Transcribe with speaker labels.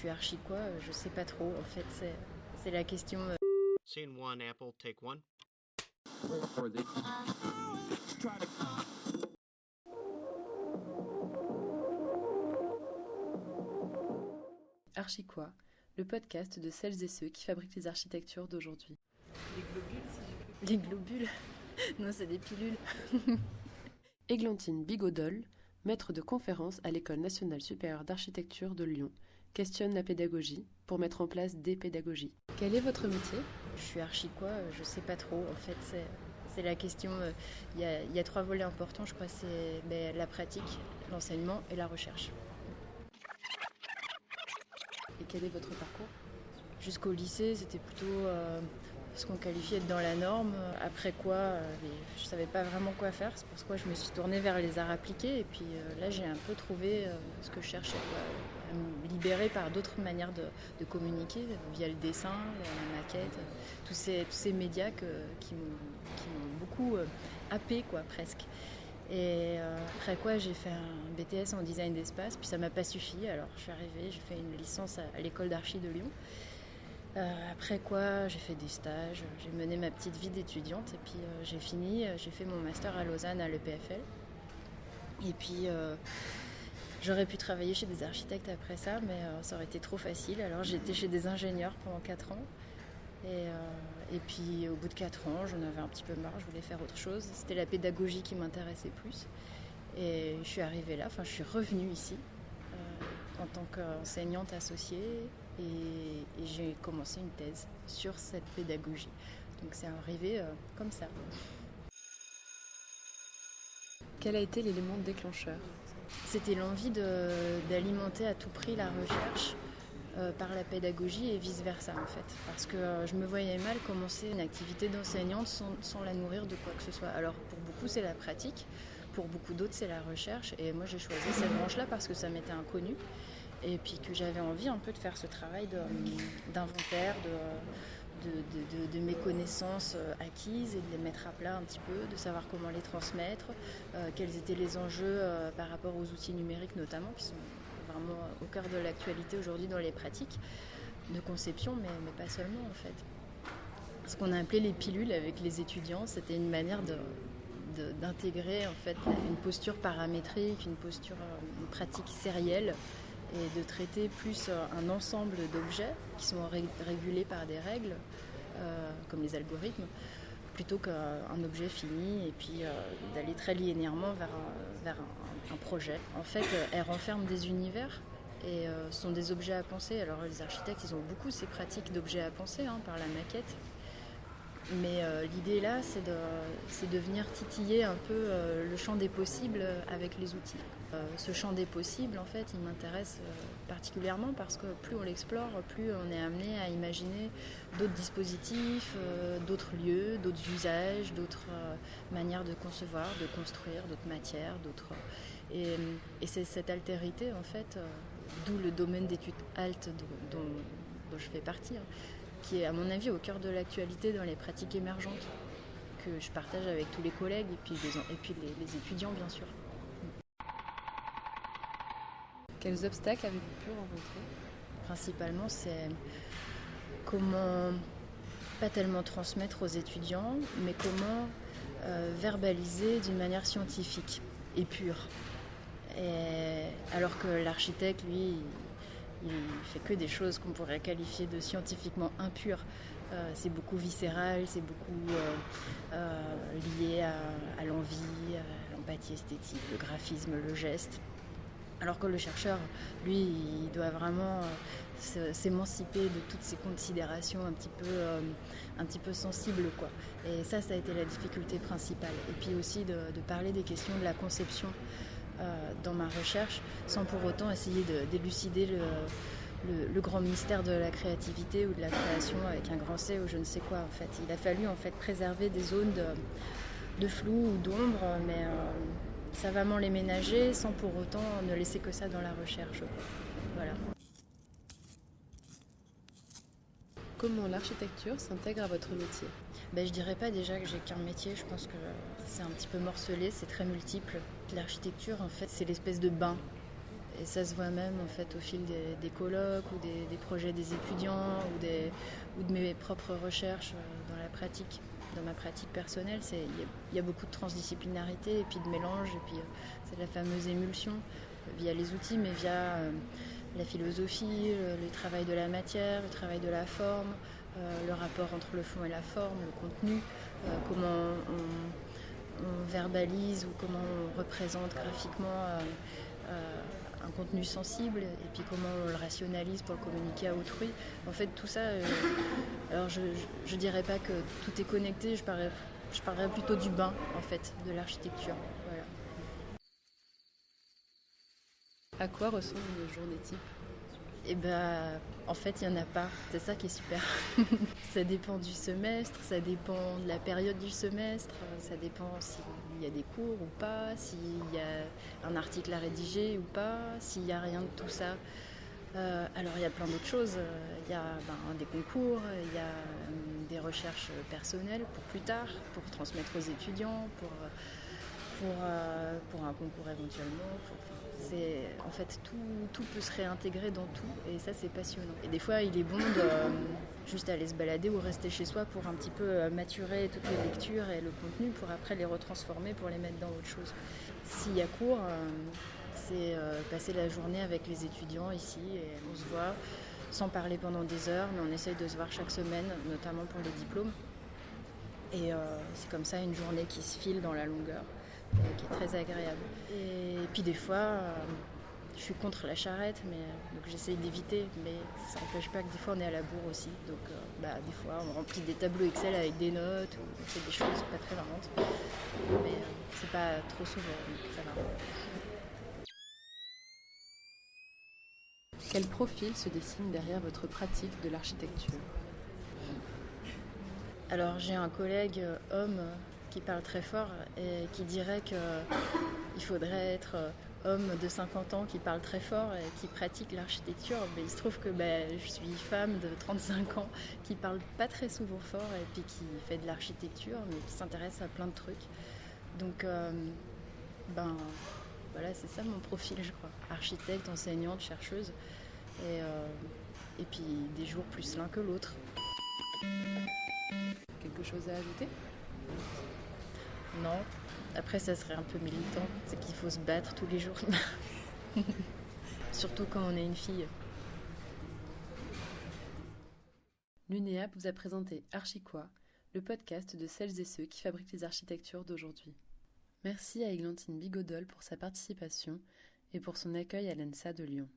Speaker 1: suis archi quoi? Je sais pas trop. En fait, c'est la question.
Speaker 2: Scene one, Apple, take one.
Speaker 3: Archi quoi, le podcast de celles et ceux qui fabriquent les architectures d'aujourd'hui.
Speaker 1: Les globules, si j'ai pu. Les globules? Non, c'est des pilules.
Speaker 3: Églantine Bigodol, maître de conférence à l'École nationale supérieure d'architecture de Lyon, questionne la pédagogie pour mettre en place des pédagogies. Quel est votre métier?
Speaker 1: Je suis archi quoi? Je sais pas trop. En fait, c'est la question. Il y a 3 volets importants, je crois. C'est la pratique, l'enseignement et la recherche.
Speaker 3: Et quel est votre parcours?
Speaker 1: Jusqu'au lycée, c'était plutôt ce qu'on qualifiait de dans la norme. Après quoi, je savais pas vraiment quoi faire. C'est pour ça que je me suis tournée vers les arts appliqués. Et puis là, j'ai un peu trouvé ce que je cherchais, quoi. À me libérer par d'autres manières de communiquer, via le dessin, la maquette, tous ces médias qui m'ont beaucoup happé, quoi, presque. Et après quoi, j'ai fait un BTS en design d'espace, puis ça m'a pas suffi. Alors je suis arrivée, j'ai fait une licence à l'école d'archi de Lyon. Après quoi, j'ai fait des stages, j'ai mené ma petite vie d'étudiante et puis j'ai fait mon master à Lausanne à l'EPFL. Et puis j'aurais pu travailler chez des architectes après ça, mais ça aurait été trop facile. Alors j'ai été chez des ingénieurs pendant 4 ans. Et puis au bout de 4 ans, j'en avais un petit peu marre, je voulais faire autre chose. C'était la pédagogie qui m'intéressait plus. Et je suis arrivée là, je suis revenue ici en tant qu'enseignante associée et j'ai commencé une thèse sur cette pédagogie. Donc c'est arrivé comme ça.
Speaker 3: Quel a été l'élément déclencheur?
Speaker 1: C'était l'envie d'alimenter à tout prix la recherche par la pédagogie et vice-versa en fait. Parce que je me voyais mal commencer une activité d'enseignante sans la nourrir de quoi que ce soit. Alors pour beaucoup c'est la pratique, pour beaucoup d'autres c'est la recherche et moi j'ai choisi cette branche-là parce que ça m'était inconnu et puis que j'avais envie un peu de faire ce travail d'inventaire, de mes connaissances acquises et de les mettre à plat un petit peu, de savoir comment les transmettre, quels étaient les enjeux par rapport aux outils numériques notamment qui sont vraiment au cœur de l'actualité aujourd'hui dans les pratiques de conception, mais pas seulement en fait. Ce qu'on a appelé les pilules avec les étudiants, c'était une manière d'intégrer en fait une posture paramétrique, une pratique sérielle et de traiter plus un ensemble d'objets qui sont régulés par des règles, comme les algorithmes, plutôt qu'un objet fini et puis d'aller très linéairement vers un projet. En fait, elle renferme des univers et sont des objets à penser. Alors les architectes, ils ont beaucoup ces pratiques d'objets à penser par la maquette. Mais l'idée là, c'est de venir titiller un peu le champ des possibles avec les outils. Ce champ des possibles, en fait, il m'intéresse particulièrement parce que plus on l'explore, plus on est amené à imaginer d'autres dispositifs, d'autres lieux, d'autres usages, d'autres manières de concevoir, de construire, d'autres matières, Et c'est cette altérité, en fait, d'où le domaine d'études alt dont je fais partie, qui est à mon avis au cœur de l'actualité dans les pratiques émergentes que je partage avec tous les collègues et puis les étudiants bien sûr.
Speaker 3: Quels obstacles avez-vous pu rencontrer?
Speaker 1: Principalement c'est comment pas tellement transmettre aux étudiants mais comment verbaliser d'une manière scientifique et pure. Alors que l'architecte lui il fait que des choses qu'on pourrait qualifier de scientifiquement impures. C'est beaucoup viscéral, c'est beaucoup lié à l'envie, à l'empathie esthétique, le graphisme, le geste. Alors que le chercheur, lui, il doit vraiment s'émanciper de toutes ces considérations un petit peu sensibles, quoi. Et ça a été la difficulté principale. Et puis aussi de parler des questions de la conception dans ma recherche, sans pour autant essayer d'élucider le grand mystère de la créativité ou de la création avec un grand C ou je ne sais quoi. En fait, il a fallu en fait préserver des zones de flou ou d'ombre, mais savamment les ménager, sans pour autant ne laisser que ça dans la recherche. Voilà.
Speaker 3: Comment l'architecture s'intègre à votre métier?
Speaker 1: Je dirais pas déjà que j'ai qu'un métier, je pense que c'est un petit peu morcelé, c'est très multiple. L'architecture, en fait, c'est l'espèce de bain Et ça se voit même en fait au fil des colloques ou des projets des étudiants ou de mes propres recherches dans la pratique. Dans ma pratique personnelle, il y a beaucoup de transdisciplinarité et puis de mélange, et puis c'est la fameuse émulsion via les outils, mais via la philosophie, le travail de la matière, le travail de la forme, le rapport entre le fond et la forme, le contenu, comment on verbalise ou comment on représente graphiquement un contenu sensible, et puis comment on le rationalise pour le communiquer à autrui. En fait, tout ça, alors je dirais pas que tout est connecté, je parlerais plutôt du bain, en fait, de l'architecture. Voilà.
Speaker 3: À quoi ressemble une journée type ?
Speaker 1: Et en fait, il n'y en a pas. C'est ça qui est super. Ça dépend du semestre, ça dépend de la période du semestre, ça dépend s'il y a des cours ou pas, s'il y a un article à rédiger ou pas, s'il n'y a rien de tout ça. Alors, il y a plein d'autres choses. Il y a des concours, il y a des recherches personnelles pour plus tard, pour transmettre aux étudiants, pour un concours éventuellement. En fait, tout peut se réintégrer dans tout, et ça, c'est passionnant. Et des fois, il est bon de juste aller se balader ou rester chez soi pour un petit peu maturer toutes les lectures et le contenu pour après les retransformer, pour les mettre dans autre chose. S'il y a cours, c'est passer la journée avec les étudiants ici, et on se voit sans parler pendant des heures, mais on essaye de se voir chaque semaine, notamment pour les diplômes. Et c'est comme ça une journée qui se file dans la longueur, qui est très agréable. Et puis des fois, je suis contre la charrette, donc j'essaye d'éviter, mais ça n'empêche pas que des fois on est à la bourre aussi. Donc des fois on remplit des tableaux Excel avec des notes, ou on fait des choses pas très marrantes, mais c'est pas trop souvent, donc ça va.
Speaker 3: Quel profil se dessine derrière votre pratique de l'architecture ?
Speaker 1: Alors j'ai un collègue homme qui parle très fort et qui dirait qu'il faudrait être homme de 50 ans qui parle très fort et qui pratique l'architecture. Mais il se trouve que je suis femme de 35 ans qui parle pas très souvent fort et puis qui fait de l'architecture, mais qui s'intéresse à plein de trucs. Donc voilà, c'est ça mon profil, je crois. Architecte, enseignante, chercheuse, et puis des jours plus l'un que l'autre.
Speaker 3: Quelque chose à ajouter ?
Speaker 1: Non. Après, ça serait un peu militant. C'est qu'il faut se battre tous les jours. Surtout quand on est une fille.
Speaker 3: L'UNEAP vous a présenté Archiquois, le podcast de celles et ceux qui fabriquent les architectures d'aujourd'hui. Merci à Églantine Bigodol pour sa participation et pour son accueil à l'ENSA de Lyon.